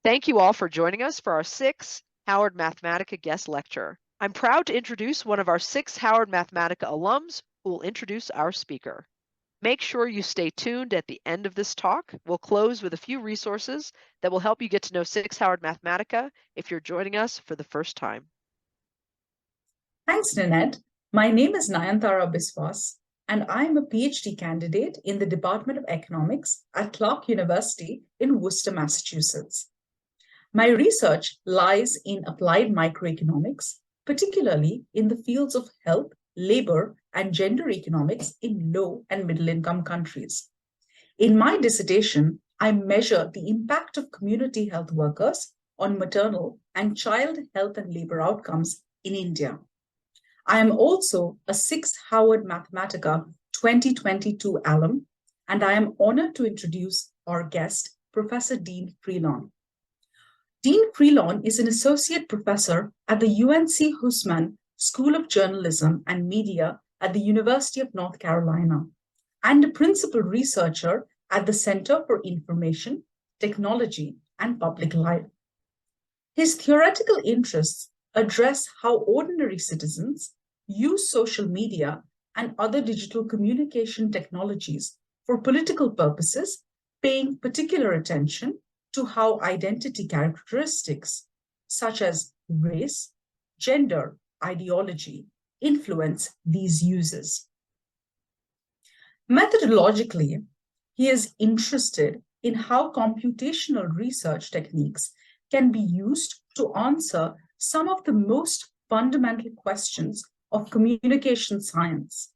Thank you all for joining us for our SICSS-Howard Mathematica guest lecture. I'm proud to introduce one of our SICSS-Howard Mathematica alums who will introduce our speaker. Make sure you stay tuned at the end of this talk. We'll close with a few resources that will help you get to know SICSS-Howard Mathematica if you're joining us for the first time. Thanks, Nanette. My name is Nayanthara Biswas, and I'm a PhD candidate in the Department of Economics at Clark University in Worcester, Massachusetts. My research lies in applied microeconomics, particularly in the fields of health, labor, and gender economics in low and middle-income countries. In my dissertation, I measure the impact of community health workers on maternal and child health and labor outcomes in India. I am also a SICSS-Howard Mathematica 2022 alum, and I am honored to introduce our guest, Professor Deen Freelon. Deen Freelon is an associate professor at the UNC Hussman School of Journalism and Media at the University of North Carolina, and a principal researcher at the Center for Information, Technology, and Public Life. His theoretical interests address how ordinary citizens use social media and other digital communication technologies for political purposes, paying particular attention to how identity characteristics such as race, gender, ideology influence these uses. Methodologically, he is interested in how computational research techniques can be used to answer some of the most fundamental questions of communication science.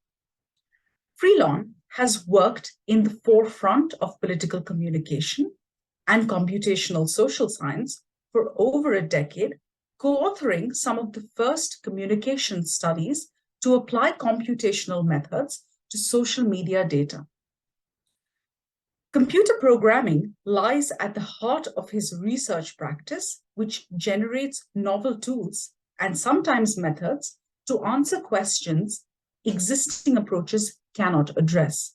Freelon has worked in the forefront of political communication and computational social science for over a decade, co-authoring some of the first communication studies to apply computational methods to social media data. Computer programming lies at the heart of his research practice, which generates novel tools and sometimes methods to answer questions existing approaches cannot address.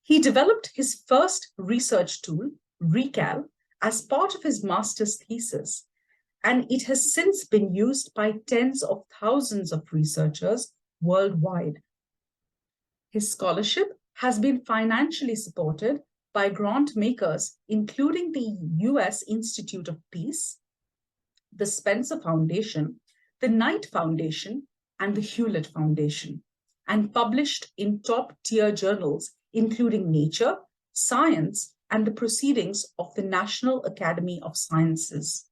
He developed his first research tool, Recal, as part of his master's thesis, and it has since been used by tens of thousands of researchers worldwide. His scholarship has been financially supported by grant makers, including the US Institute of Peace, the Spencer Foundation, the Knight Foundation, and the Hewlett Foundation, and published in top-tier journals, including Nature, Science, and the Proceedings of the National Academy of Sciences.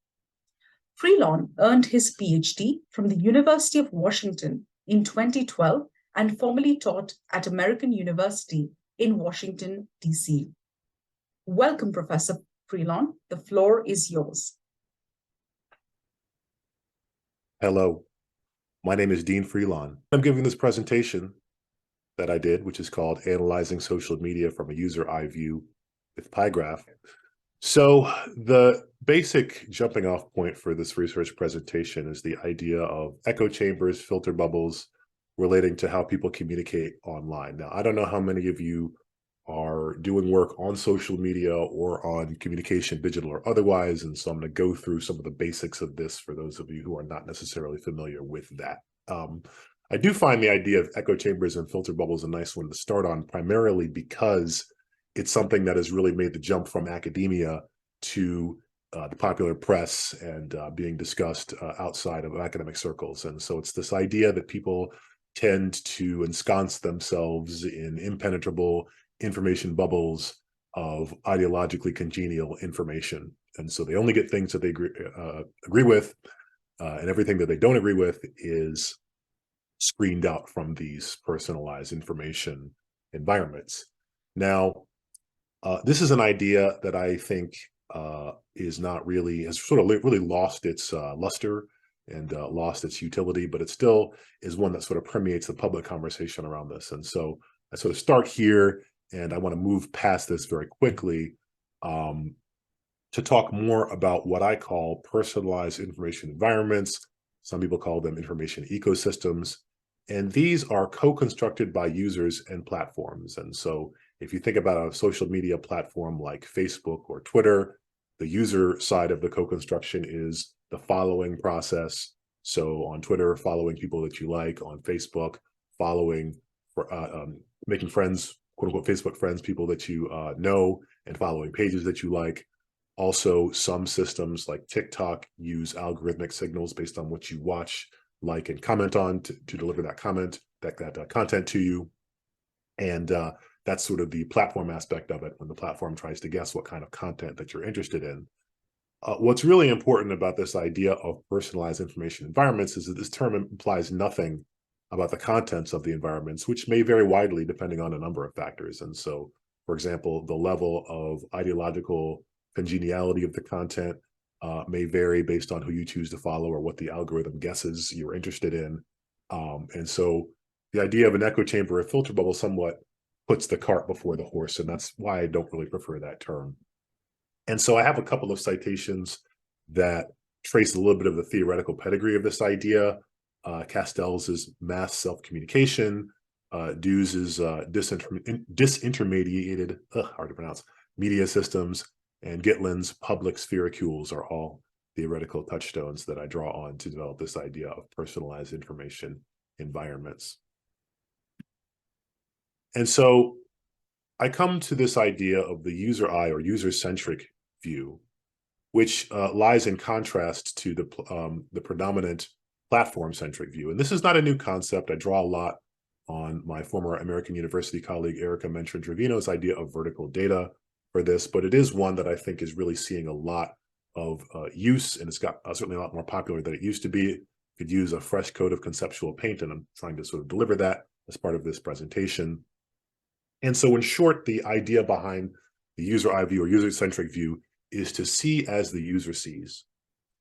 Freelon earned his Ph.D. from the University of Washington in 2012 and formerly taught at American University in Washington, D.C. Welcome, Professor Freelon. The floor is yours. Hello, my name is Deen Freelon. I'm giving this presentation that I did, which is called Analyzing Social Media from a User Eye View with PyGraph. So the basic jumping off point for this research presentation is the idea of echo chambers, filter bubbles, relating to how people communicate online. Now, I don't know how many of you are doing work on social media or on communication, digital or otherwise, and so I'm going to go through some of the basics of this for those of you who are not necessarily familiar with that. I do find the idea of echo chambers and filter bubbles a nice one to start on, primarily because it's something that has really made the jump from academia to the popular press and being discussed outside of academic circles. And so it's this idea that people tend to ensconce themselves in impenetrable information bubbles of ideologically congenial information. And so they only get things that they agree with, and everything that they don't agree with is screened out from these personalized information environments. Now, this is an idea that I think has sort of really lost its luster and lost its utility, but it still is one that sort of permeates the public conversation around this. And so I sort of start here, and I want to move past this very quickly to talk more about what I call personalized information environments. Some people call them information ecosystems. And these are co-constructed by users and platforms. And so if you think about a social media platform like Facebook or Twitter, The user side of the co-construction is the following process. So on Twitter, following people that you like, on Facebook, following, making friends, quote unquote, Facebook friends, people that you know, and following pages that you like. Also, some systems like TikTok use algorithmic signals based on what you watch, like, and comment on to deliver that content to you. And that's sort of the platform aspect of it, when the platform tries to guess what kind of content that you're interested in. What's really important about this idea of personalized information environments is that this term implies nothing about the contents of the environments, which may vary widely depending on a number of factors. And so, for example, the level of ideological congeniality of the content may vary based on who you choose to follow or what the algorithm guesses you're interested in. And so the idea of an echo chamber or filter bubble somewhat puts the cart before the horse, and that's why I don't really prefer that term. And so I have a couple of citations that trace a little bit of the theoretical pedigree of this idea. Castells is mass self-communication, Dew's is disintermediated, hard to pronounce, media systems, and Gitlin's public sphericals are all theoretical touchstones that I draw on to develop this idea of personalized information environments. And so I come to this idea of the user eye or user-centric view, which lies in contrast to the predominant platform-centric view. And this is not a new concept. I draw a lot on my former American University colleague, Erica Mention-Trevino's idea of vertical data for this, but it is one that I think is really seeing a lot of use, and it's got certainly a lot more popular than it used to be. You could use a fresh coat of conceptual paint, and I'm trying to sort of deliver that as part of this presentation. And so in short, the idea behind the user eye view or user-centric view is to see as the user sees.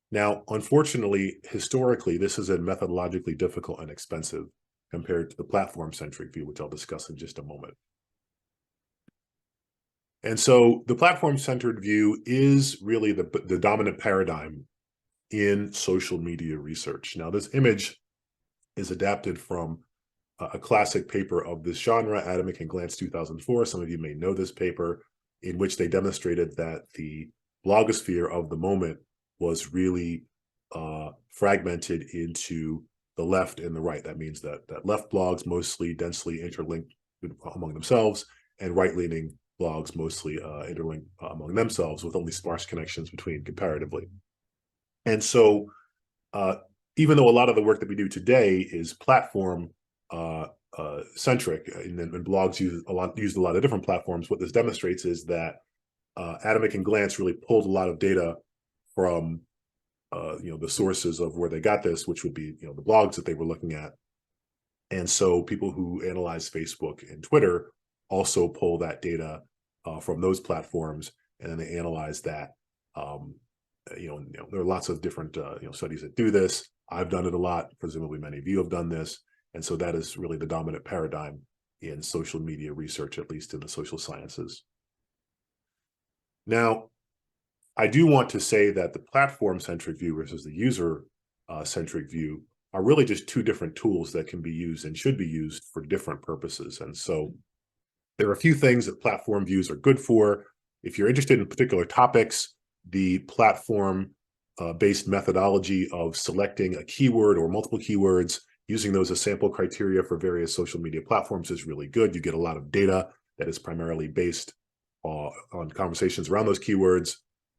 Now, unfortunately, historically, this has been methodologically difficult and expensive compared to the platform-centric view, which I'll discuss in just a moment. And so the platform-centered view is really the dominant paradigm in social media research. Now, this image is adapted from a classic paper of this genre, Atomic and Glance 2004. Some of you may know this paper, in which they demonstrated that the blogosphere of the moment was really fragmented into the left and the right. That means that left blogs mostly densely interlinked among themselves, and right-leaning blogs mostly interlinked among themselves with only sparse connections between comparatively. And so even though a lot of the work that we do today is platform centric, and blogs use a lot of different platforms, what this demonstrates is that Atomic and Glance really pulled a lot of data from the sources of where they got this, which would be the blogs that they were looking at. And so people who analyze Facebook and Twitter also pull that data from those platforms, and then they analyze that. There are lots of different studies that do this. I've done it a lot. Presumably many of you have done this. And so that is really the dominant paradigm in social media research, at least in the social sciences. Now, I do want to say that the platform-centric view versus the user-centric view are really just two different tools that can be used and should be used for different purposes. And so there are a few things that platform views are good for. If you're interested in particular topics, the platform-based methodology of selecting a keyword or multiple keywords, using those as sample criteria for various social media platforms is really good. You get a lot of data that is primarily based on conversations around those keywords.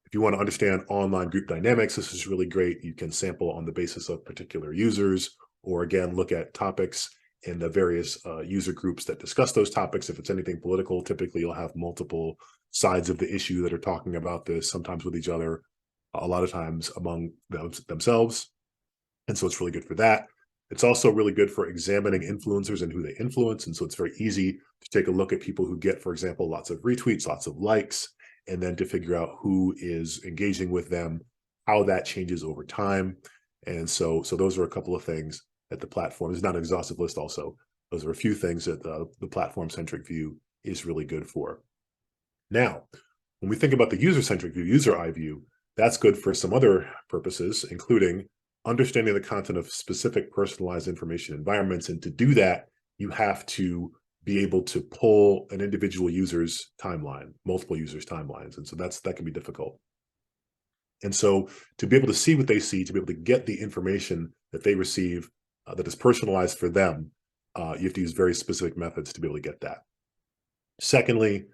If you want to understand online group dynamics, this is really great. You can sample on the basis of particular users, or again, look at topics in the various user groups that discuss those topics. If it's anything political, typically you'll have multiple sides of the issue that are talking about this, sometimes with each other, a lot of times among themselves. And so it's really good for that. It's also really good for examining influencers and who they influence. And so it's very easy to take a look at people who get, for example, lots of retweets, lots of likes, and then to figure out who is engaging with them, how that changes over time. And so those are a couple of things that the platform is not an exhaustive list also. Those are a few things that the platform-centric view is really good for. Now, when we think about the user-centric view, user eye view, that's good for some other purposes, including understanding the content of specific personalized information environments. And to do that, you have to be able to pull an individual user's timeline, multiple users' timelines. And so that can be difficult. And so to be able to see what they see, to be able to get the information that they receive that is personalized for them, you have to use very specific methods to be able to get that. Secondly,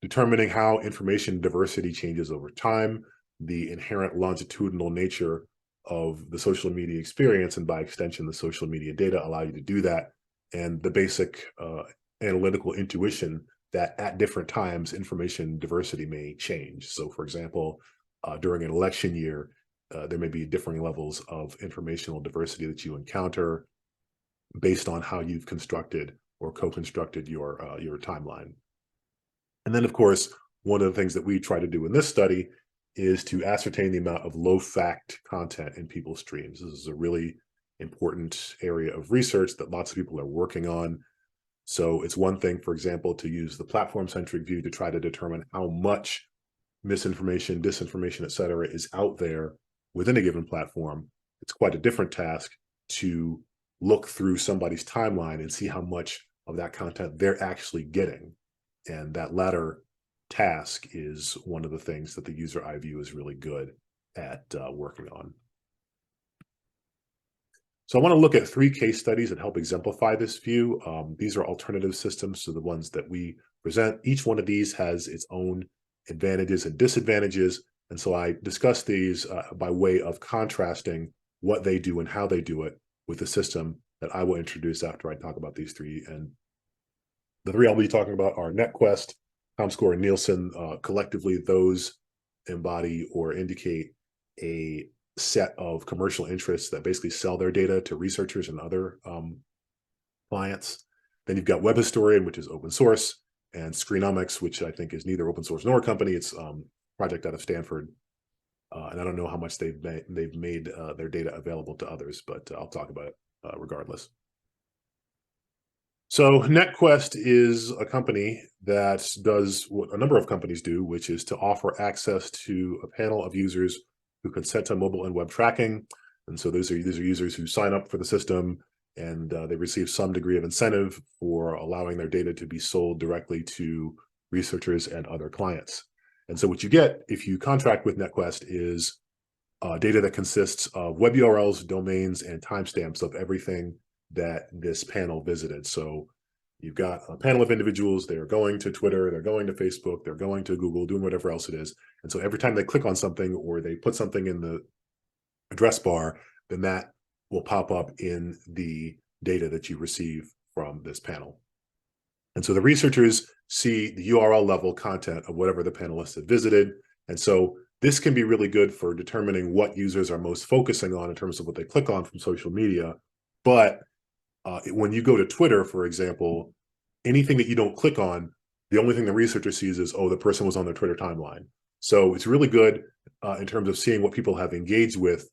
determining how information diversity changes over time, the inherent longitudinal nature of the social media experience, and by extension, the social media data allow you to do that, and the basic analytical intuition that at different times, information diversity may change. So for example, during an election year, there may be differing levels of informational diversity that you encounter based on how you've constructed or co-constructed your timeline. And then, of course, one of the things that we try to do in this study is to ascertain the amount of low-fact content in people's streams. This is a really important area of research that lots of people are working on. So it's one thing, for example, to use the platform-centric view to try to determine how much misinformation, disinformation, et cetera, is out there within a given platform. It's quite a different task to look through somebody's timeline and see how much of that content they're actually getting. And that latter task is one of the things that the user eye view is really good at working on. So I want to look at 3 case studies that help exemplify this view. These are alternative systems to the ones that we present. Each one of these has its own advantages and disadvantages. And so I discuss these by way of contrasting what they do and how they do it with the system that I will introduce after I talk about these 3. And the 3 I'll be talking about are Netquest, ComScore, and Nielsen. Collectively, those embody or indicate a set of commercial interests that basically sell their data to researchers and other clients. Then you've got Webhistorian, which is open source, and Screenomix, which I think is neither open source nor a company. It's a project out of Stanford. And I don't know how much they've made their data available to others, but I'll talk about it regardless. So Netquest is a company that does what a number of companies do, which is to offer access to a panel of users who consent to mobile and web tracking. And so these are users who sign up for the system, and they receive some degree of incentive for allowing their data to be sold directly to researchers and other clients. And so what you get if you contract with Netquest is data that consists of web URLs, domains, and timestamps of everything that this panel visited. So you've got a panel of individuals, they're going to Twitter, they're going to Facebook, they're going to Google, doing whatever else it is. And so every time they click on something or they put something in the address bar, then that will pop up in the data that you receive from this panel. And so the researchers see the URL level content of whatever the panelists had visited. And so this can be really good for determining what users are most focusing on in terms of what they click on from social media. But when you go to Twitter, for example, anything that you don't click on, the only thing the researcher sees is, oh, the person was on their Twitter timeline. So it's really good in terms of seeing what people have engaged with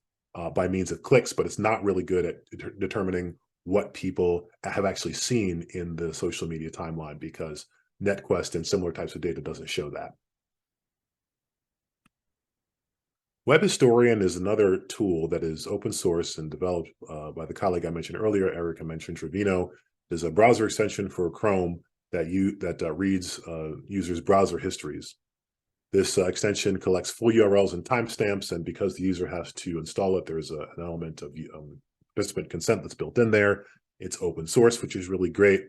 by means of clicks, but it's not really good at determining what people have actually seen in the social media timeline, because Netquest and similar types of data doesn't show that. Webhistorian is another tool that is open source and developed by the colleague I mentioned earlier, Erica mentioned Trevino. There's a browser extension for Chrome that reads users' browser histories. This extension collects full URLs and timestamps, and because the user has to install it, there's an element of participant consent that's built in there. It's open source, which is really great.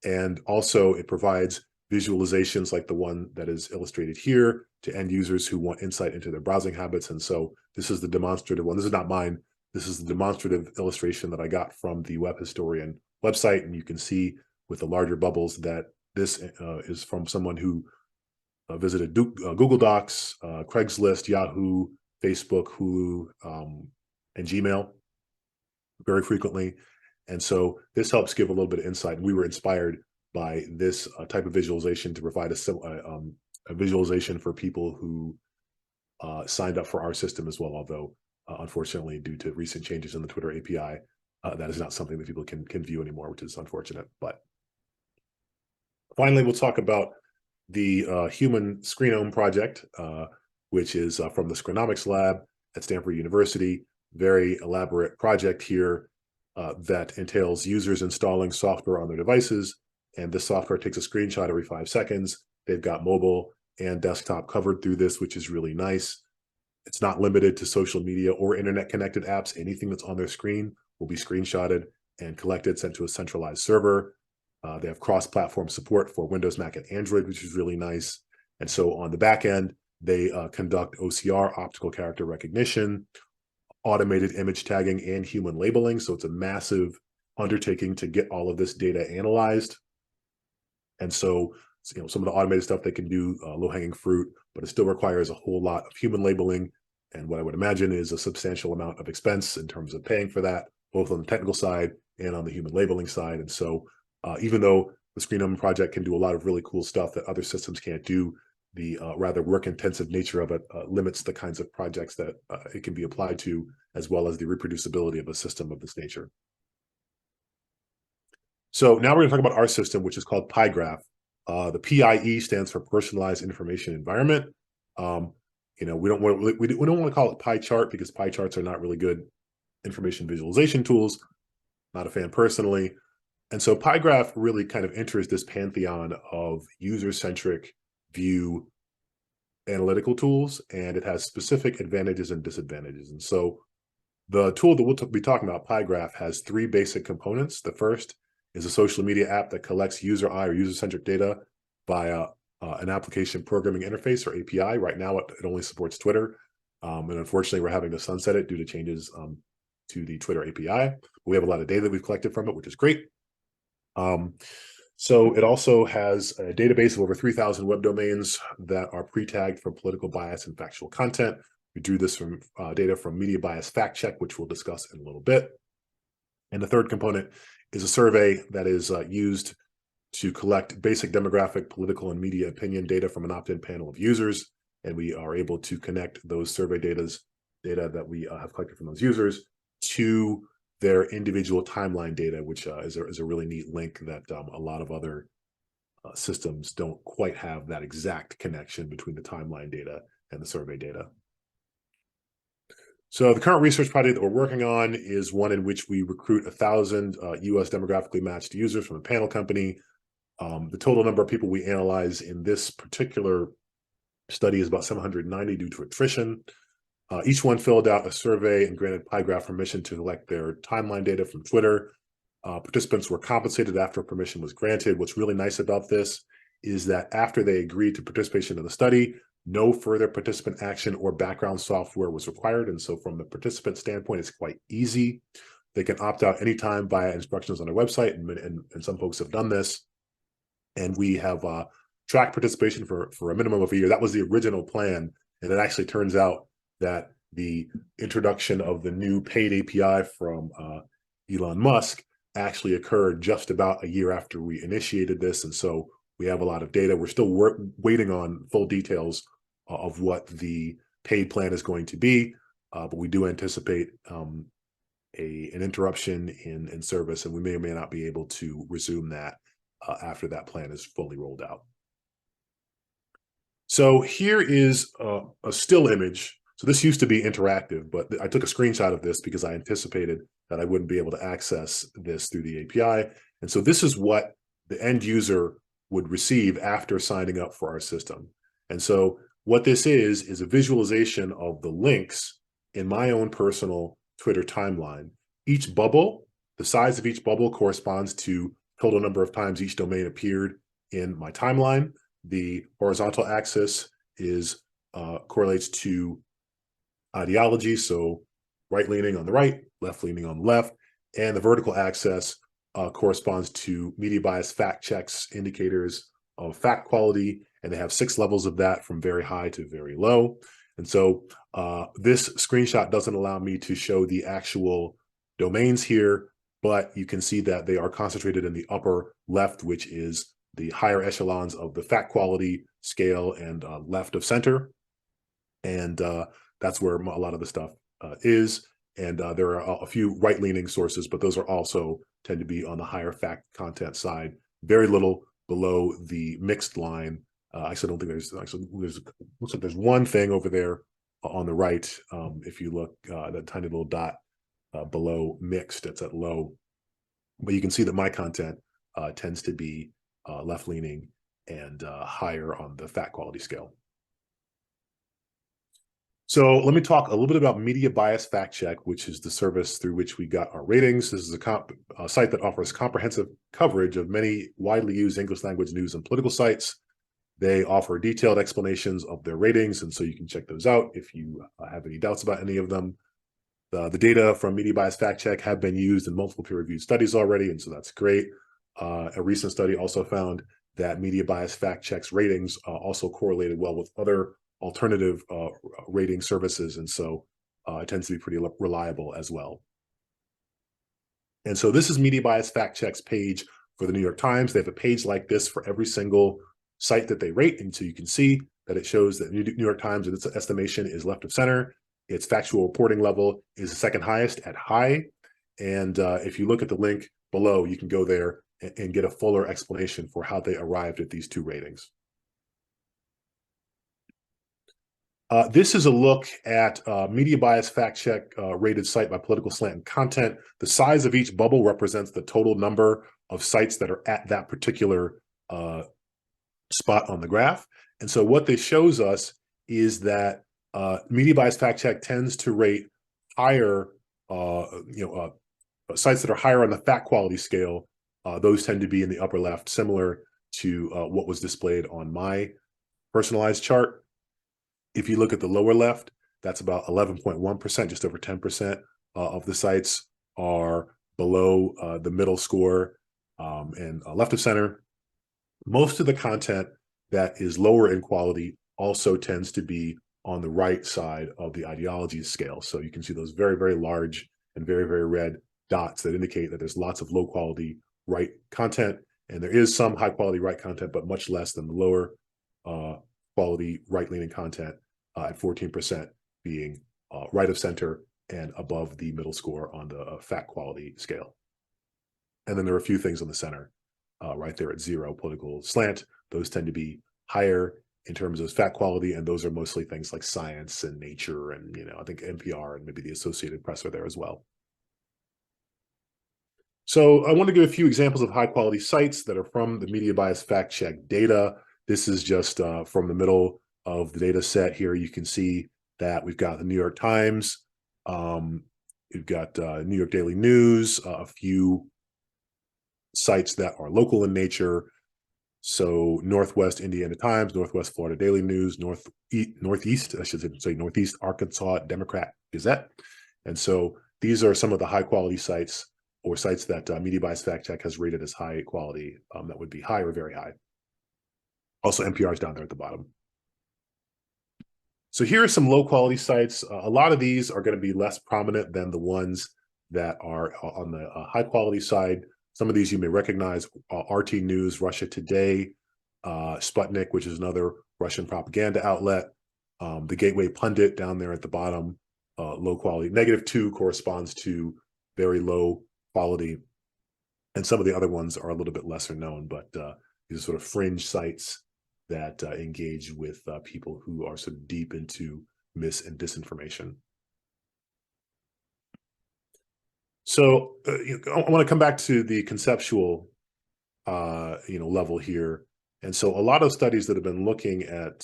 And also it provides visualizations like the one that is illustrated here to end users who want insight into their browsing habits. And so this is the demonstrative one. This is not mine. This is the demonstrative illustration that I got from the Webhistorian website. And you can see with the larger bubbles that this is from someone who visited Google Docs, Craigslist, Yahoo, Facebook, Hulu, and Gmail very frequently. And so this helps give a little bit of insight. And we were inspired by this type of visualization to provide a visualization for people who signed up for our system as well, although unfortunately, due to recent changes in the Twitter API, that is not something that people can view anymore, which is unfortunate. But finally, we'll talk about the Human Screenome project, which is from the Screenomix lab at Stanford University. Very elaborate project here that entails users installing software on their devices. And this software takes a screenshot every 5 seconds. They've got mobile and desktop covered through this, which is really nice. It's not limited to social media or internet-connected apps. Anything that's on their screen will be screenshotted and collected, sent to a centralized server. They have cross-platform support for Windows, Mac, and Android, which is really nice. And so on the back end, they conduct OCR, optical character recognition, automated image tagging, and human labeling. So it's a massive undertaking to get all of this data analyzed. And so, some of the automated stuff they can do, low-hanging fruit, but it still requires a whole lot of human labeling. And what I would imagine is a substantial amount of expense in terms of paying for that, both on the technical side and on the human labeling side. And so even though the Screen Omen project can do a lot of really cool stuff that other systems can't do, the rather work-intensive nature of it limits the kinds of projects that it can be applied to, as well as the reproducibility of a system of this nature. So now we're going to talk about our system, which is called PyGraph. The PIE stands for Personalized Information Environment. We don't want to call it pie chart because pie charts are not really good information visualization tools. Not a fan personally. And so PyGraph really kind of enters this pantheon of user-centric view analytical tools, and it has specific advantages and disadvantages. And so the tool that we'll be talking about, PyGraph, has three basic components. The first is a social media app that collects user eye or user-centric data via an application programming interface, or API. Right now, it only supports Twitter. And unfortunately, we're having to sunset it due to changes to the Twitter API. We have a lot of data that we've collected from it, which is great. So it also has a database of over 3,000 web domains that are pre-tagged for political bias and factual content. We drew this from data from Media Bias Fact Check, which we'll discuss in a little bit. And the third component is a survey that is used to collect basic demographic, political, and media opinion data from an opt-in panel of users. And we are able to connect those survey data that we have collected from those users to their individual timeline data, which is a really neat link that a lot of other systems don't quite have that exact connection between the timeline data and the survey data. So the current research project that we're working on is one in which we recruit 1,000 US demographically matched users from a panel company. The total number of people we analyze in this particular study is about 790 due to attrition. Each one filled out a survey and granted PyGraph permission to collect their timeline data from Twitter. Participants were compensated after permission was granted. What's really nice about this is that after they agreed to participation in the study, no further participant action or background software was required. And so from the participant standpoint, it's quite easy. They can opt out anytime via instructions on their website, and some folks have done this. And we have tracked participation for a minimum of a year. That was the original plan. And it actually turns out that the introduction of the new paid API from Elon Musk actually occurred just about a year after we initiated this. And so we have a lot of data. We're still waiting on full details of what the paid plan is going to be, but we do anticipate an interruption in service, and we may or may not be able to resume that after that plan is fully rolled out. So here is a still image. So this used to be interactive, but I took a screenshot of this because I anticipated that I wouldn't be able to access this through the API. And so this is what the end user would receive after signing up for our system. And so what this is a visualization of the links in my own personal Twitter timeline. Each bubble, the size of each bubble corresponds to total number of times each domain appeared in my timeline. The horizontal axis correlates to ideology, so right-leaning on the right, left-leaning on the left, and the vertical axis corresponds to media bias fact checks, indicators of fact quality, and they have 6 levels of that from very high to very low. And so this screenshot doesn't allow me to show the actual domains here, but you can see that they are concentrated in the upper left, which is the higher echelons of the fact quality scale, and left of center. And that's where a lot of the stuff is. And there are a few right-leaning sources, but those are also tend to be on the higher fact content side. Very little below the mixed line. Actually, I don't think there's looks like there's one thing over there on the right. If you look, that tiny little dot below mixed, it's at low. But you can see that my content tends to be left-leaning and higher on the fact quality scale. So let me talk a little bit about Media Bias Fact Check, which is the service through which we got our ratings. This is a site that offers comprehensive coverage of many widely used English language news and political sites. They offer detailed explanations of their ratings, and so you can check those out if you have any doubts about any of them. The data from Media Bias Fact Check have been used in multiple peer-reviewed studies already, and so that's great. A recent study also found that Media Bias Fact Check's ratings also correlated well with other alternative rating services, and so it tends to be pretty reliable as well. And so this is Media Bias Fact Check's page for the New York Times. They have a page like this for every single site that they rate, and so you can see that it shows that New York Times, in its estimation, is left of center. Its factual reporting level is the second highest at high, and if you look at the link below, you can go there and get a fuller explanation for how they arrived at these two ratings. This is a look at Media Bias Fact Check rated site by political slant and content. The size of each bubble represents the total number of sites that are at that particular spot on the graph. And so what this shows us is that Media Bias Fact Check tends to rate higher, sites that are higher on the fact quality scale. Those tend to be in the upper left, similar to what was displayed on my personalized chart. If you look at the lower left, that's about 11.1%, just over 10% of the sites are below the middle score and left of center. Most of the content that is lower in quality also tends to be on the right side of the ideology scale. So you can see those very, very large and very, very red dots that indicate that there's lots of low quality right content. And there is some high quality right content, but much less than the lower quality right-leaning content at 14% being right of center and above the middle score on the fact quality scale. And then there are a few things on the center right there at 0, political slant. Those tend to be higher in terms of fact quality, and those are mostly things like science and nature and, I think NPR and maybe the Associated Press are there as well. So I want to give a few examples of high quality sites that are from the Media Bias Fact Check data. This is just from the middle of the data set here. You can see that we've got the New York Times, we've got New York Daily News, a few sites that are local in nature. So Northwest Indiana Times, Northwest Florida Daily News, Northeast, I should say Northeast Arkansas Democrat Gazette. And so these are some of the high quality sites or sites that Media Bias Fact Check has rated as high quality, that would be high or very high. Also, NPR is down there at the bottom. So here are some low quality sites. A lot of these are going to be less prominent than the ones that are on the high quality side. Some of these you may recognize: RT News, Russia Today, Sputnik, which is another Russian propaganda outlet, the Gateway Pundit down there at the bottom, low quality. -2 corresponds to very low quality. And some of the other ones are a little bit lesser known, but these are sort of fringe sites that engage with people who are sort of deep into mis and disinformation. So I want to come back to the conceptual level here. And so a lot of studies that have been looking at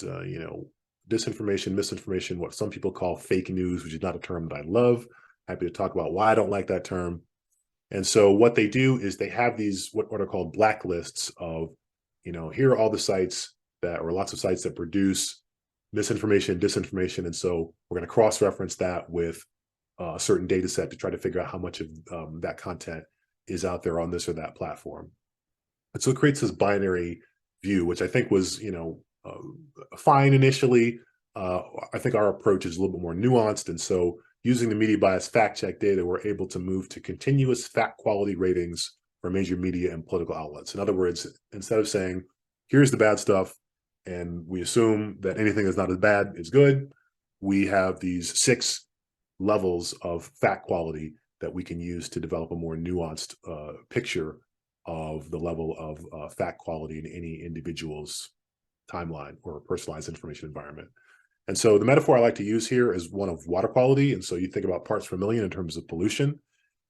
disinformation, misinformation, what some people call fake news, which is not a term that I love. Happy to talk about why I don't like that term. And so what they do is they have these what are called blacklists of, here are all the sites that, or lots of sites that produce misinformation, disinformation. And so we're going to cross-reference that with a certain data set to try to figure out how much of that content is out there on this or that platform. And so it creates this binary view, which I think was, fine initially. I think our approach is a little bit more nuanced. And so using the Media Bias Fact Check data, we're able to move to continuous fact quality ratings for major media and political outlets. In other words, instead of saying, here's the bad stuff, and we assume that anything that's not as bad is good, we have these 6 levels of fact quality that we can use to develop a more nuanced picture of the level of fact quality in any individual's timeline or personalized information environment. And so the metaphor I like to use here is one of water quality. And so you think about parts per million in terms of pollution.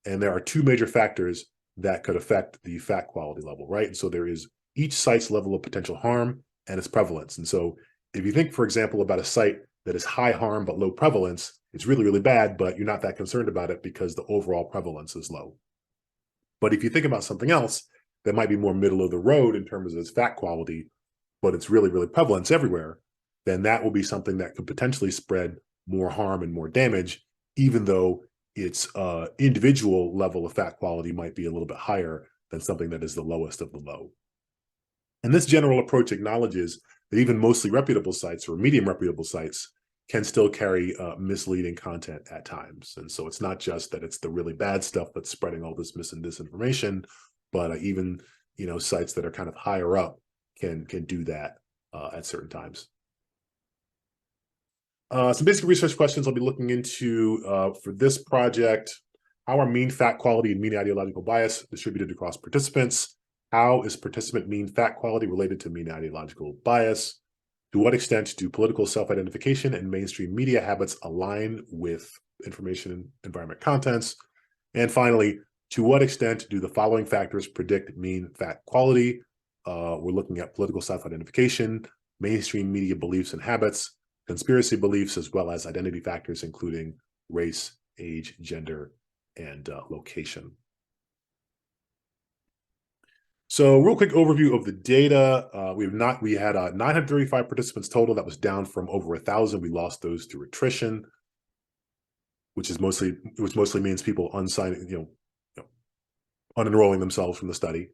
And there are 2 major factors that could affect the fact quality level, right? And so there is each site's level of potential harm and its prevalence. And so if you think, for example, about a site that is high harm but low prevalence, it's really, really bad, but you're not that concerned about it because the overall prevalence is low. But if you think about something else that might be more middle of the road in terms of its fat quality, but it's really, really prevalent everywhere, then that will be something that could potentially spread more harm and more damage, even though its individual level of fat quality might be a little bit higher than something that is the lowest of the low. And this general approach acknowledges that even mostly reputable sites or medium reputable sites can still carry misleading content at times. And so it's not just that it's the really bad stuff that's spreading all this mis and disinformation, but even sites that are kind of higher up can do that at certain times. Some basic research questions I'll be looking into for this project. How are mean fat quality and mean ideological bias distributed across participants? How is participant mean fat quality related to mean ideological bias? To what extent do political self-identification and mainstream media habits align with information environment contents? And finally, to what extent do the following factors predict mean fat quality? We're looking at political self-identification, mainstream media beliefs and habits, conspiracy beliefs, as well as identity factors, including race, age, gender, and location. So real quick overview of the data. We had 935 participants total. That was down from over 1,000. We lost those through attrition, which mostly means people unenrolling themselves from the study.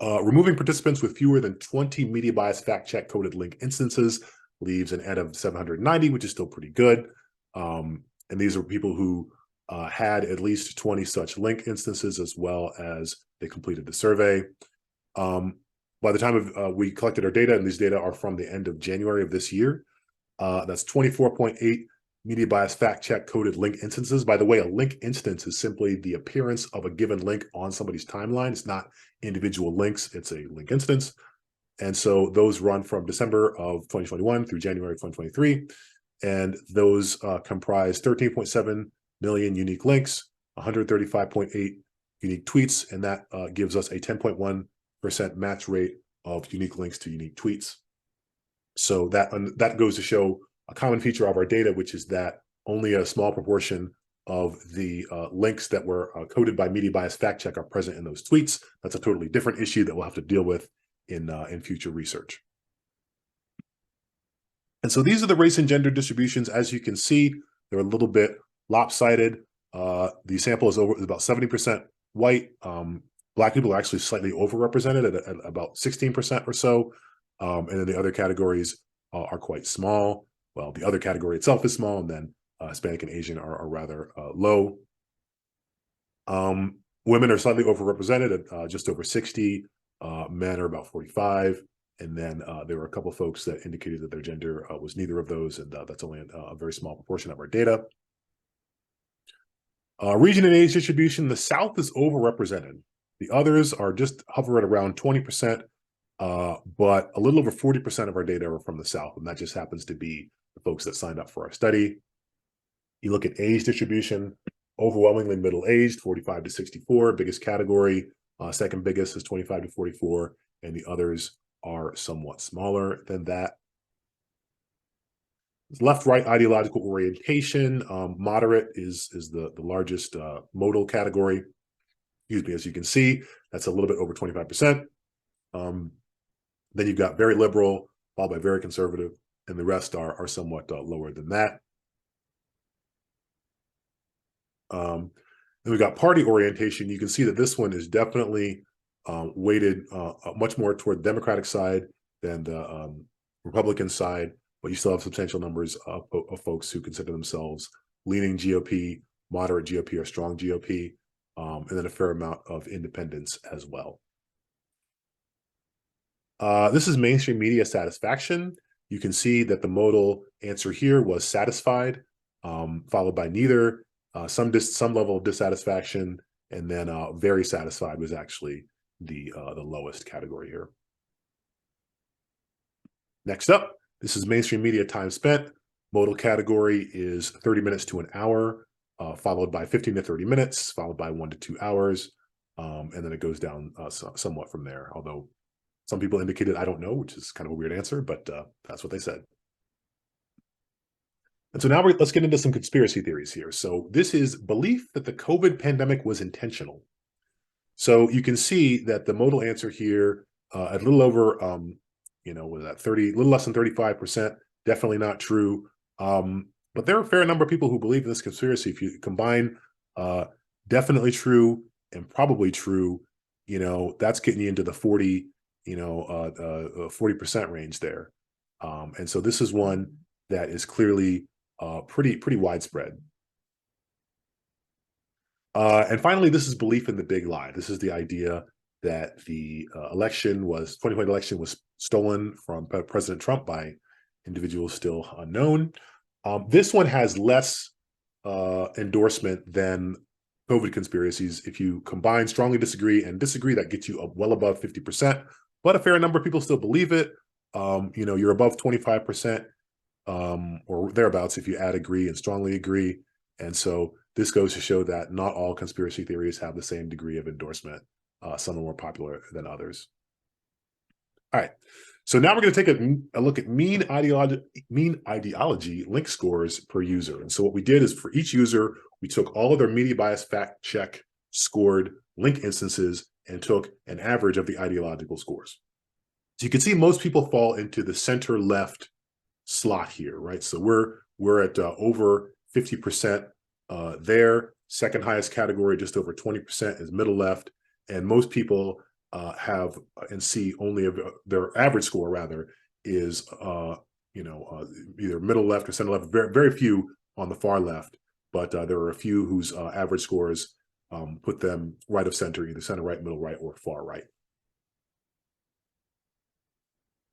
Removing participants with fewer than 20 media bias fact check coded link instances leaves an N of 790, which is still pretty good. And these are people who had at least 20 such link instances, as well as they completed the survey. By the time we collected our data, and these data are from the end of January of this year, that's 24.8 media bias fact check coded link instances. By the way, a link instance is simply the appearance of a given link on somebody's timeline. It's not individual links, it's a link instance. And so those run from December of 2021 through January of 2023. And those comprise 13.7 million unique links, 135.8 unique tweets, and that gives us a 10.1% match rate of unique links to unique tweets. So that goes to show a common feature of our data, which is that only a small proportion of the links that were coded by media bias fact check are present in those tweets. That's a totally different issue that we'll have to deal with in future research. And so these are the race and gender distributions. As you can see, they're a little bit lopsided. The sample is about 70% white. Black people are actually slightly overrepresented at about 16% or so. And then the other categories are quite small. Well, the other category itself is small, and then Hispanic and Asian are rather low. Women are slightly overrepresented at just over 60. Men are about 45. And then there were a couple of folks that indicated that their gender was neither of those, and that's only a very small proportion of our data. Region and age distribution, the South is overrepresented. The others are just hover at around 20%, but a little over 40% of our data are from the South, and that just happens to be the folks that signed up for our study. You look at age distribution, overwhelmingly middle-aged, 45 to 64, biggest category. Second biggest is 25 to 44, and the others are somewhat smaller than that. Left-right ideological orientation, moderate is the largest modal category. Excuse me, as you can see, that's a little bit over 25%. Then you've got very liberal, followed by very conservative, and the rest are somewhat lower than that. Then we've got party orientation. You can see that this one is definitely weighted much more toward the Democratic side than the Republican side, but you still have substantial numbers of folks who consider themselves leaning GOP, moderate GOP, or strong GOP, and then a fair amount of independents as well. This is mainstream media satisfaction. You can see that the modal answer here was satisfied, followed by neither, some level of dissatisfaction, and then very satisfied was actually the lowest category here. Next up, this is mainstream media time spent. Modal category is 30 minutes to an hour, followed by 15 to 30 minutes, followed by 1 to 2 hours, and then it goes down somewhat from there, although some people indicated I don't know, which is kind of a weird answer, but that's what they said. And so now let's get into some conspiracy theories here. So this is belief that the COVID pandemic was intentional. So you can see that the modal answer here at a little over, was that 30, a little less than 35%, definitely not true. But there are a fair number of people who believe in this conspiracy. If you combine definitely true and probably true, that's getting you into the 40% range there. And so this is one that is clearly pretty widespread. And finally, this is belief in the big lie. This is the idea that the 2020 election was stolen from President Trump by individuals still unknown. This one has less endorsement than COVID conspiracies. If you combine strongly disagree and disagree, that gets you well above 50%, but a fair number of people still believe it. You're above 25% or thereabouts if you add agree and strongly agree. And so this goes to show that not all conspiracy theories have the same degree of endorsement. Some are more popular than others. All right. So now we're going to take a look at mean ideology link scores per user. And so what we did is for each user, we took all of their media bias fact check scored link instances and took an average of the ideological scores. So you can see most people fall into the center left slot here, right? So we're at over 50% there. Second highest category, just over 20%, is middle left. And most people have and see only their average score rather is either middle left or center left. Very, very few on the far left, but there are a few whose average scores put them right of center, either center right, middle right, or far right.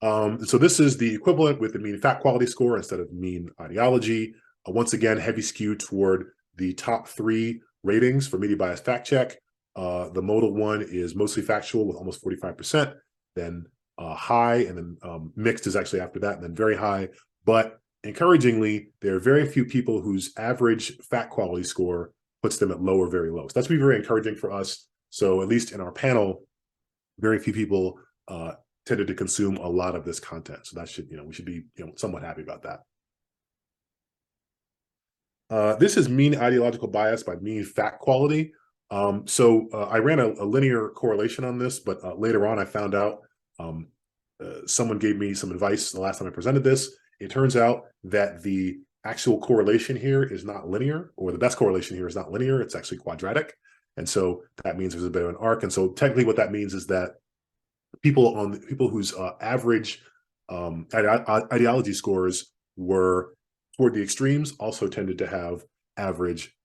So this is the equivalent with the mean fact quality score instead of mean ideology. Once again, heavy skew toward the top 3 ratings for media bias fact check. The modal one is mostly factual with almost 45%, then high, and then mixed is actually after that, and then very high. But encouragingly, there are very few people whose average fact quality score puts them at low or very low. So that's very encouraging for us. So at least in our panel, very few people tended to consume a lot of this content. So that should, we should be somewhat happy about that. This is mean ideological bias by mean fact quality. I ran a linear correlation on this, but later on I found out someone gave me some advice the last time I presented this. It turns out that the actual correlation here is not linear, or the best correlation here is not linear. It's actually quadratic. And so that means there's a bit of an arc. And so technically what that means is that people whose average ideology scores were toward the extremes also tended to have average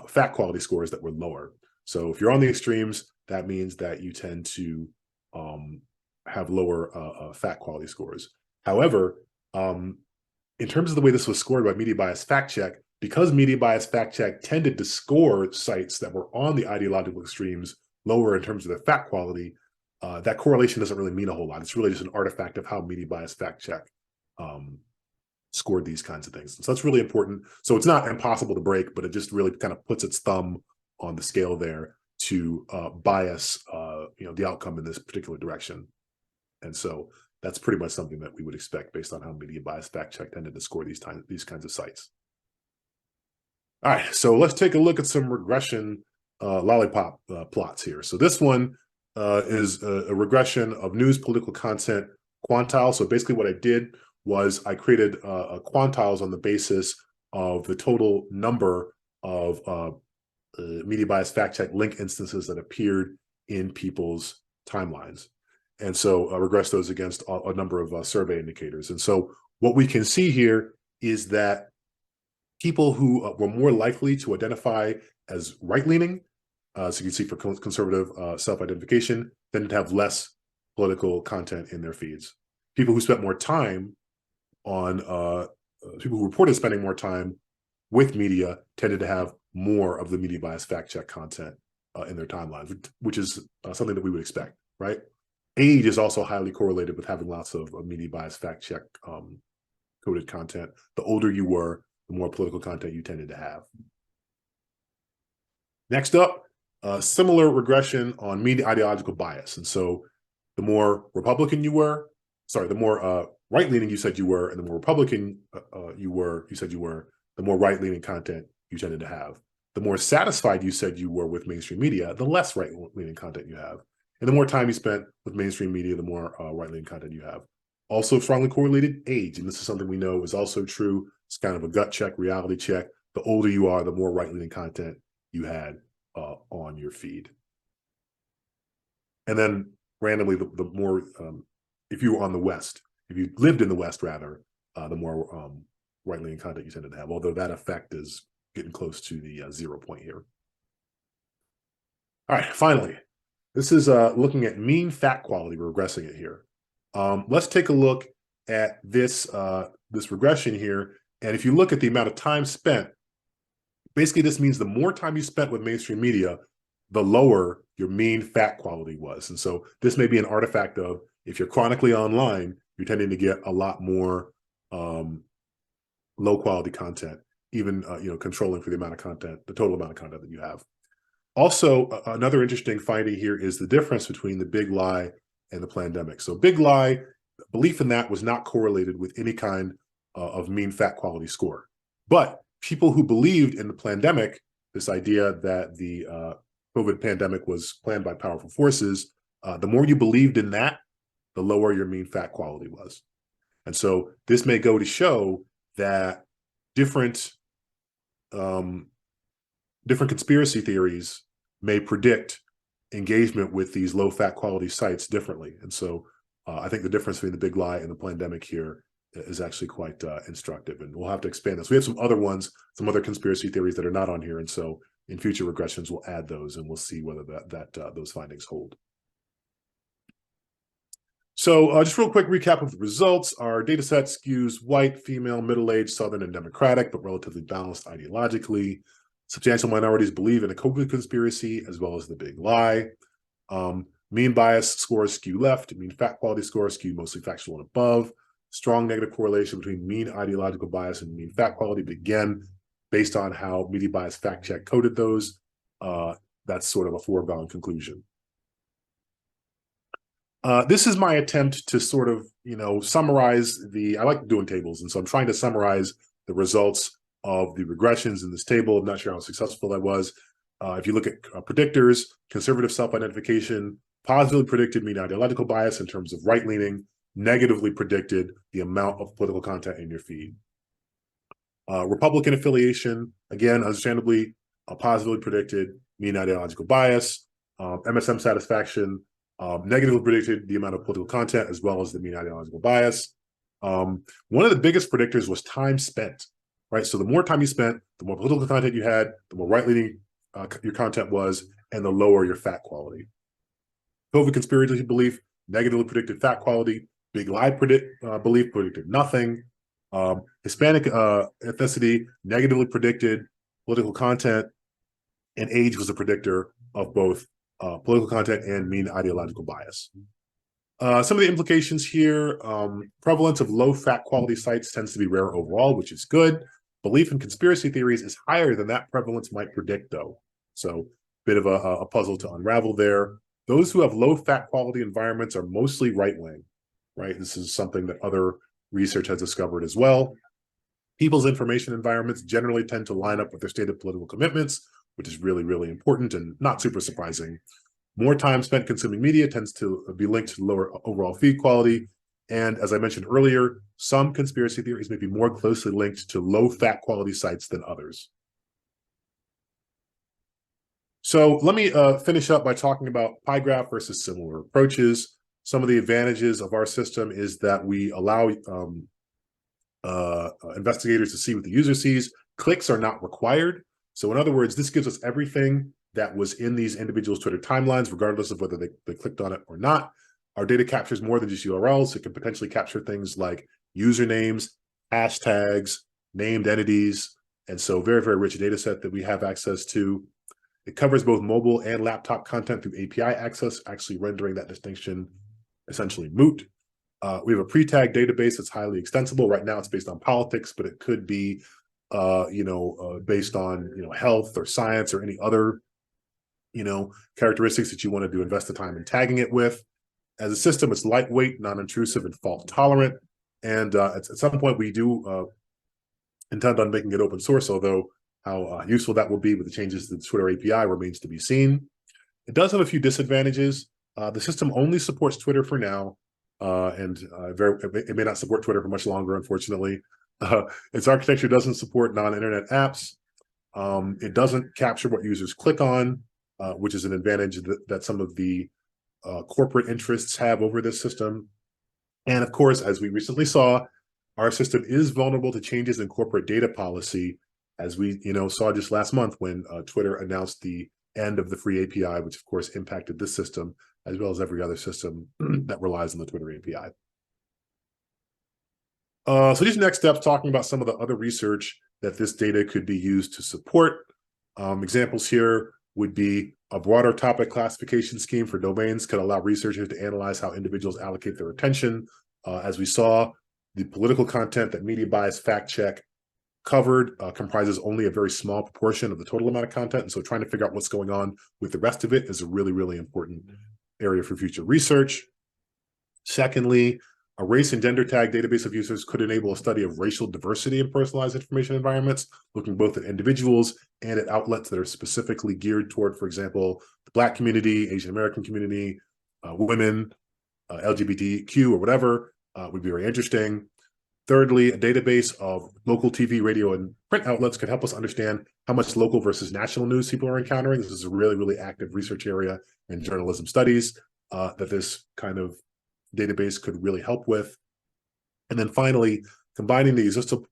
fact quality scores that were lower. So if you're on the extremes, that means that you tend to have lower fact quality scores. However, in terms of the way this was scored by media bias fact check, because media bias fact check tended to score sites that were on the ideological extremes lower in terms of their fact quality, that correlation doesn't really mean a whole lot. It's really just an artifact of how media bias fact check scored these kinds of things. So that's really important. So it's not impossible to break, but it just really kind of puts its thumb on the scale there to bias the outcome in this particular direction. And so that's pretty much something that we would expect based on how media bias fact check tended to score these kinds of sites. All right, so let's take a look at some regression lollipop plots here. So this one is a regression of news political content quantile. So basically what I did was I created quantiles on the basis of the total number of media bias fact check link instances that appeared in people's timelines. And so regress those against a number of survey indicators. And so what we can see here is that people who were more likely to identify as right-leaning, so you can see for conservative self-identification, tended to have less political content in their feeds. People who spent more time on, people who reported spending more time with media tended to have more of the media bias fact check content in their timelines, which is something that we would expect, right? Age is also highly correlated with having lots of media bias fact check coded content. The older you were, the more political content you tended to have. Next up, similar regression on media ideological bias. And so the more Republican you were, the more right-leaning you said you were, and the more Republican you said you were, the more right-leaning content you tended to have. The more satisfied you said you were with mainstream media, the less right-leaning content you have. And the more time you spent with mainstream media, the more right-leaning content you have. Also strongly correlated age, and this is something we know is also true. It's kind of a gut check, reality check. The older you are, the more right-leaning content you had on your feed. And then randomly, the more, if you were on the West, if you lived in the West rather, the more right-leaning content you tended to have, although that effect is getting close to the 0 point here. All right, finally, this is looking at mean fat quality. We're regressing it here. Let's take a look at this, this regression here. And if you look at the amount of time spent, basically this means the more time you spent with mainstream media, the lower your mean fat quality was. And so this may be an artifact of, if you're chronically online, you're tending to get a lot more low quality content, even controlling for the amount of content, the total amount of content that you have. Also, another interesting finding here is the difference between the big lie and the pandemic. So big lie, belief in that was not correlated with any kind of mean fat quality score. But people who believed in the pandemic, this idea that the COVID pandemic was planned by powerful forces, the more you believed in that, the lower your mean fat quality was. And so this may go to show that different conspiracy theories may predict engagement with these low fat quality sites differently. And so I think the difference between the big lie and the pandemic here is actually quite instructive, and we'll have to expand this. We have some other ones, some other conspiracy theories that are not on here. And so in future regressions, we'll add those and we'll see whether those findings hold. So just real quick recap of the results. Our data set skews white, female, middle-aged, Southern, and Democratic, but relatively balanced ideologically. Substantial minorities believe in a COVID conspiracy as well as the big lie. Mean bias scores skew left. Mean fat quality scores skew mostly factual and above. Strong negative correlation between mean ideological bias and mean fat quality, but again, based on how Media Bias Fact Check coded those, that's sort of a foregone conclusion. This is my attempt to sort of, summarize I like doing tables, and so I'm trying to summarize the results of the regressions in this table. I'm not sure how successful that was. If you look at predictors, conservative self-identification positively predicted mean ideological bias in terms of right-leaning, negatively predicted the amount of political content in your feed. Republican affiliation, again, understandably, positively predicted mean ideological bias. MSM satisfaction negatively predicted the amount of political content as well as the mean ideological bias. One of the biggest predictors was time spent, right? So the more time you spent, the more political content you had, the more right-leaning your content was, and the lower your fat quality. COVID conspiracy belief negatively predicted fat quality. Big lie belief predicted nothing. Hispanic ethnicity negatively predicted political content, and age was a predictor of both political content and mean ideological bias. Some of the implications here, prevalence of low fat quality sites tends to be rare overall, which is good. Belief in conspiracy theories is higher than that prevalence might predict, though. So bit of a puzzle to unravel there. Those who have low fat quality environments are mostly right-wing, right? This is something that other research has discovered as well. People's information environments generally tend to line up with their stated political commitments, which is really, really important and not super surprising. More time spent consuming media tends to be linked to lower overall feed quality. And as I mentioned earlier, some conspiracy theories may be more closely linked to low fat quality sites than others. So let me finish up by talking about pie-graph versus similar approaches. Some of the advantages of our system is that we allow investigators to see what the user sees. Clicks are not required. So in other words, this gives us everything that was in these individuals' Twitter timelines, regardless of whether they clicked on it or not. Our data captures more than just URLs. It can potentially capture things like usernames, hashtags, named entities. And so very, very rich data set that we have access to. It covers both mobile and laptop content through API access, actually rendering that distinction essentially moot. We have a pre-tagged database that's highly extensible. Right now it's based on politics, but it could be based on health or science or any other characteristics that you wanted to invest the time in tagging it with. As a system, it's lightweight, non-intrusive, and fault tolerant. And at some point, we do intent on making it open source, although how useful that will be with the changes to the Twitter API remains to be seen. It does have a few disadvantages. The system only supports Twitter for now, and it may not support Twitter for much longer, unfortunately. Its architecture doesn't support non-internet apps. It doesn't capture what users click on, which is an advantage that some of the corporate interests have over this system. And of course, as we recently saw, our system is vulnerable to changes in corporate data policy, as we saw just last month when Twitter announced the end of the free API, which of course impacted this system as well as every other system that relies on the Twitter API. So these next steps, talking about some of the other research that this data could be used to support. Examples here would be a broader topic classification scheme for domains could allow researchers to analyze how individuals allocate their attention. As we saw, the political content that Media Bias Fact Check covered comprises only a very small proportion of the total amount of content. And so trying to figure out what's going on with the rest of it is a really, really important area for future research. Secondly, a race and gender tag database of users could enable a study of racial diversity in personalized information environments, looking both at individuals and at outlets that are specifically geared toward, for example, the Black community, Asian American community, women, LGBTQ or whatever, would be very interesting. Thirdly, a database of local TV, radio, and print outlets could help us understand how much local versus national news people are encountering. This is a really, really active research area in journalism studies that this kind of database could really help with. And then finally, combining the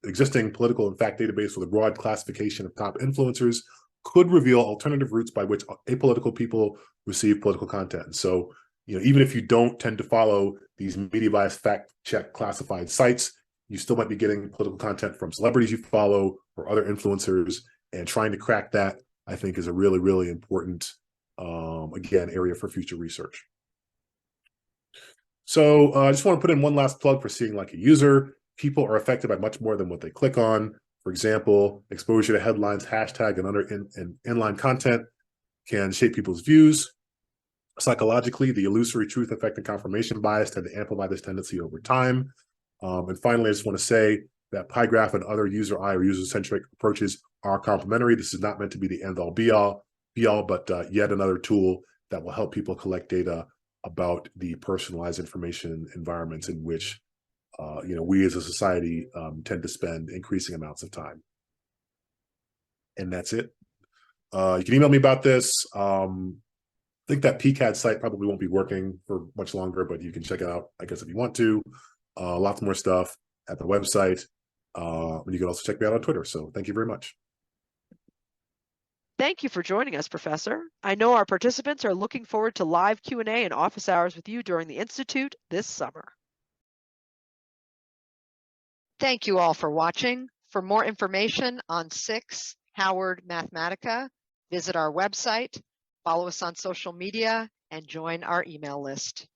existing political and fact database with a broad classification of top influencers could reveal alternative routes by which apolitical people receive political content. And so, even if you don't tend to follow these media bias fact check classified sites, you still might be getting political content from celebrities you follow or other influencers, and trying to crack that, I think, is a really, really important, again, area for future research. So I just want to put in one last plug for Seeing Like a User. People are affected by much more than what they click on. For example, exposure to headlines, hashtag, and other inline content can shape people's views. Psychologically, the illusory truth effect and confirmation bias tend to amplify this tendency over time. And finally, I just want to say that PyGraph and other user eye or user-centric approaches are complementary. This is not meant to be the end-all be-all, but yet another tool that will help people collect data about the personalized information environments in which we as a society tend to spend increasing amounts of time. And that's it. You can email me about this. I think that PCAD site probably won't be working for much longer, but you can check it out, I guess, if you want to. Lots more stuff at the website. And you can also check me out on Twitter. So thank you very much. Thank you for joining us, Professor. I know our participants are looking forward to live Q&A and office hours with you during the Institute this summer. Thank you all for watching. For more information on SICSS-Howard Mathematica, visit our website, follow us on social media, and join our email list.